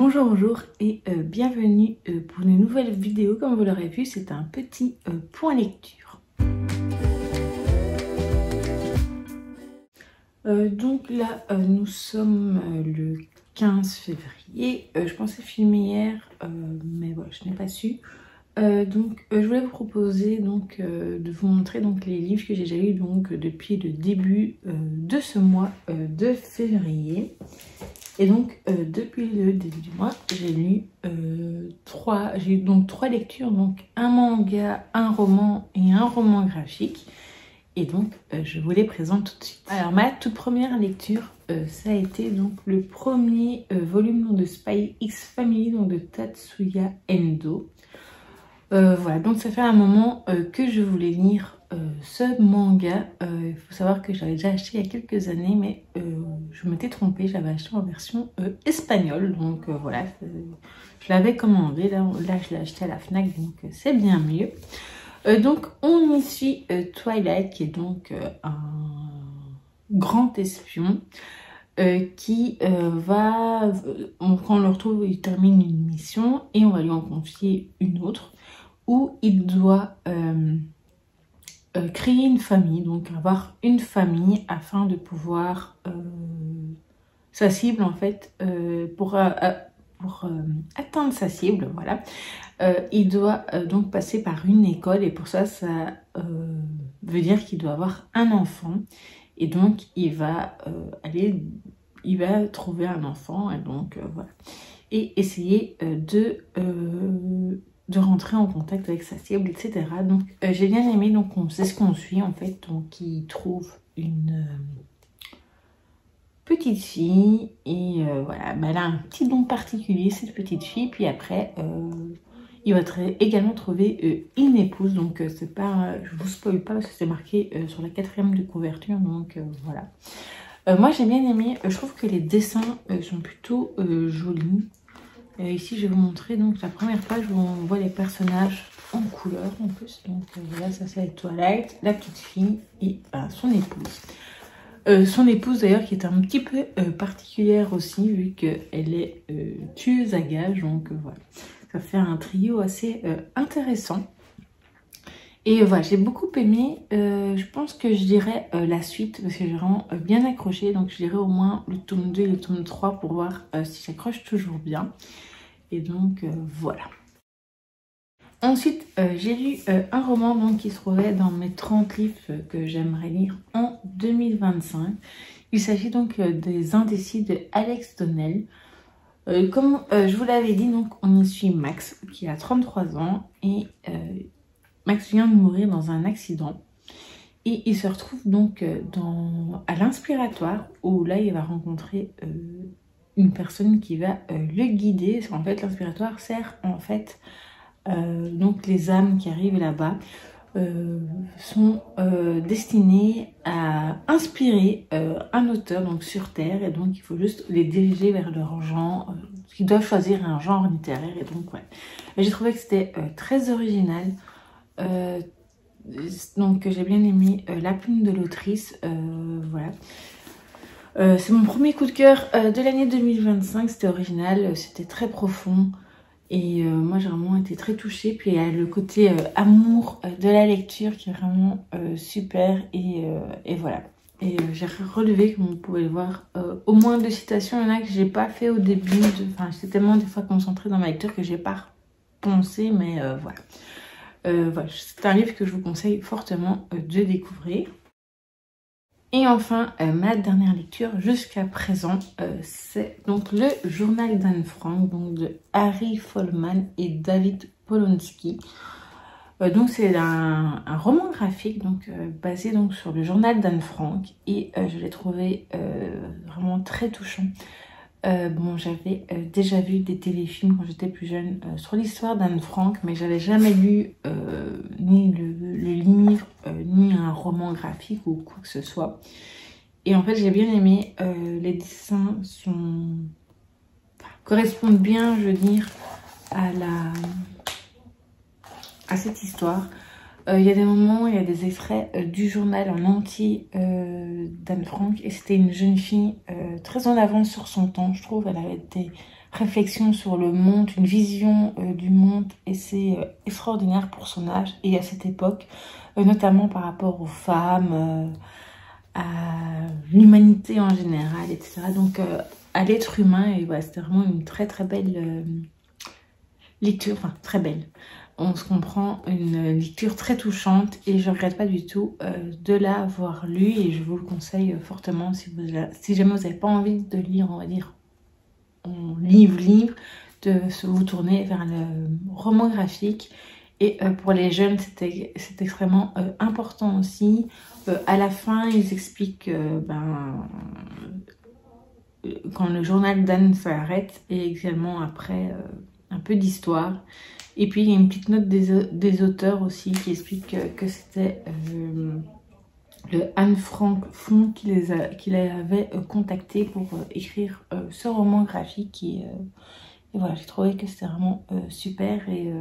Bonjour et bienvenue pour une nouvelle vidéo. Comme vous l'aurez vu, c'est un petit point lecture. Donc là, nous sommes le 15 février. Je pensais filmer hier, mais voilà, je n'ai pas su. Je voulais vous proposer de vous montrer les livres que j'ai déjà lus depuis le début de ce mois de février. Et depuis le début du mois, j'ai lu trois lectures, un manga, un roman et un roman graphique. Et je vous les présente tout de suite. Alors ma toute première lecture, ça a été le premier volume de Spy X Family de Tatsuya Endo. Voilà, donc ça fait un moment que je voulais lire ce manga. Il faut savoir que j'avais déjà acheté il y a quelques années, mais je m'étais trompée, j'avais acheté en version espagnole. Voilà, je l'avais commandé, là je l'ai acheté à la Fnac, c'est bien mieux. On y suit Twilight, qui est un grand espion qui quand on le retrouve, il termine une mission et on va lui en confier une autre où il doit créer une famille, avoir une famille afin de pouvoir sa cible en fait, pour atteindre sa cible, voilà. Il doit passer par une école et pour ça veut dire qu'il doit avoir un enfant et il va il va trouver un enfant et voilà, et essayer de rentrer en contact avec sa cible, etc. J'ai bien aimé, c'est ce qu'on suit en fait. Il trouve une petite fille et voilà, elle a un petit don particulier, cette petite fille. Puis après il va également trouver une épouse, c'est pas, je vous spoil pas parce que c'est marqué sur la 4e de couverture, voilà. Moi j'ai bien aimé, je trouve que les dessins sont plutôt jolis. Ici je vais vous montrer la première page où on voit les personnages en couleur en plus. Voilà, ça c'est Twilight, la petite fille et son épouse. Son épouse d'ailleurs qui est un petit peu particulière aussi vu qu'elle est tueuse à gages, voilà. Ça fait un trio assez intéressant. Et voilà, j'ai beaucoup aimé. Je pense que je dirais la suite parce que j'ai vraiment bien accroché. Je dirais au moins le tome 2 et le tome 3 pour voir si j'accroche toujours bien. Et voilà. Ensuite, j'ai lu un roman qui se trouvait dans mes 30 livres que j'aimerais lire en 2025. Il s'agit des Indécis de Alex Donnell. Comme je vous l'avais dit, on y suit Max qui a 33 ans et Max vient de mourir dans un accident et il se retrouve à l'inspiratoire où là il va rencontrer une personne qui va le guider. En fait, l'inspiratoire sert en fait les âmes qui arrivent là-bas sont destinées à inspirer un auteur sur Terre et il faut juste les diriger vers leur genre. Ils doivent choisir un genre littéraire et ouais. J'ai trouvé que c'était très original. J'ai bien aimé la plume de l'autrice, voilà. C'est mon premier coup de cœur de l'année 2025, c'était original, c'était très profond et moi j'ai vraiment été très touchée. Puis il y a le côté amour de la lecture qui est vraiment super et voilà. Et j'ai relevé, comme vous pouvez le voir, au moins 2 citations. Il y en a que j'ai pas fait au début, j'étais tellement des fois concentrée dans ma lecture que j'ai pas pensé, mais voilà. Voilà, c'est un livre que je vous conseille fortement de découvrir. Et enfin, ma dernière lecture jusqu'à présent, c'est le journal d'Anne Frank, de Harry Folman et David Polonsky. C'est un roman graphique basé sur le journal d'Anne Frank et je l'ai trouvé vraiment très touchant. J'avais déjà vu des téléfilms quand j'étais plus jeune sur l'histoire d'Anne Frank, mais j'avais jamais lu ni le livre, ni un roman graphique ou quoi que ce soit. Et en fait, j'ai bien aimé, les dessins correspondent bien, je veux dire, à cette histoire. Il y a des moments, il y a des extraits du journal en entier d'Anne Frank et c'était une jeune fille très en avance sur son temps, je trouve. Elle avait été réflexion sur le monde, une vision du monde, et c'est extraordinaire pour son âge et à cette époque, notamment par rapport aux femmes, à l'humanité en général, etc. Donc à l'être humain, et voilà, c'était vraiment une très très belle lecture, enfin très belle. On se comprend, une lecture très touchante et je ne regrette pas du tout de l'avoir lu et je vous le conseille fortement si jamais vous n'avez pas envie de lire, on va dire, en livre, de vous tourner vers le roman graphique. Et pour les jeunes, c'est extrêmement important aussi. À la fin, ils expliquent quand le journal d'Anne s'arrête et également après un peu d'histoire. Et puis il y a une petite note des auteurs aussi qui explique que c'était le Anne Frank Fond qui les avait contactés pour écrire ce roman graphique. Et voilà, j'ai trouvé que c'était vraiment super. Et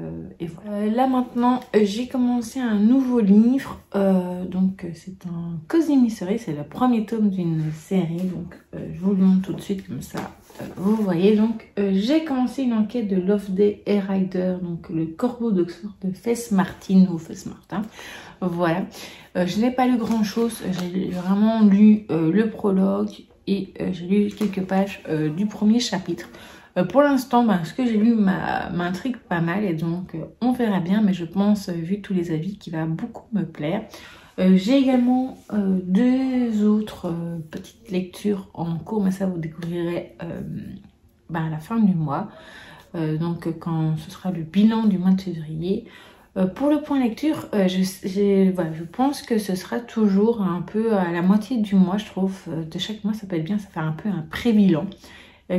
voilà. Là maintenant, j'ai commencé un nouveau livre. Donc c'est un Cozy Mystery, c'est le premier tome d'une série. Donc je vous le montre tout de suite comme ça. Vous voyez, donc j'ai commencé une enquête de Loveday et Ryder, donc le corbeau d'Oxford de Fess Martin ou Fess Martin. Voilà, je n'ai pas lu grand chose, j'ai vraiment lu le prologue et j'ai lu quelques pages du premier chapitre. Pour l'instant, ce que j'ai lu m'intrigue pas mal et donc on verra bien, mais je pense, vu tous les avis, qu'il va beaucoup me plaire. J'ai également deux autres petites lectures en cours, mais ça vous découvrirez à la fin du mois, donc quand ce sera le bilan du mois de février. Pour le point lecture, je pense que ce sera toujours un peu à la moitié du mois, je trouve. De chaque mois, ça peut être bien, ça fait un peu un pré-bilan.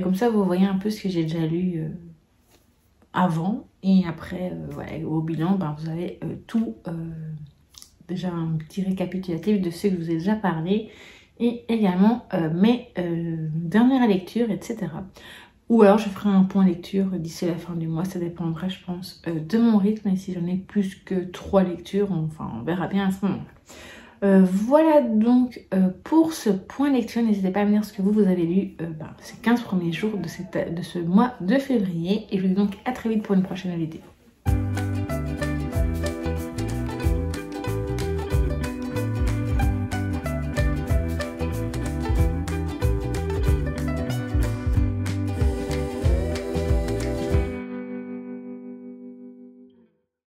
Comme ça, vous voyez un peu ce que j'ai déjà lu avant. Et après, au bilan, vous avez tout... déjà un petit récapitulatif de ce que je vous ai déjà parlé et également mes dernières lectures, etc. Ou alors je ferai un point lecture d'ici la fin du mois, ça dépendra, je pense, de mon rythme, et si j'en ai plus que 3 lectures, on verra bien à ce moment-là. Voilà donc pour ce point lecture. N'hésitez pas à me dire ce que vous avez lu ces 15 premiers jours de ce mois de février, et je vous dis donc à très vite pour une prochaine vidéo.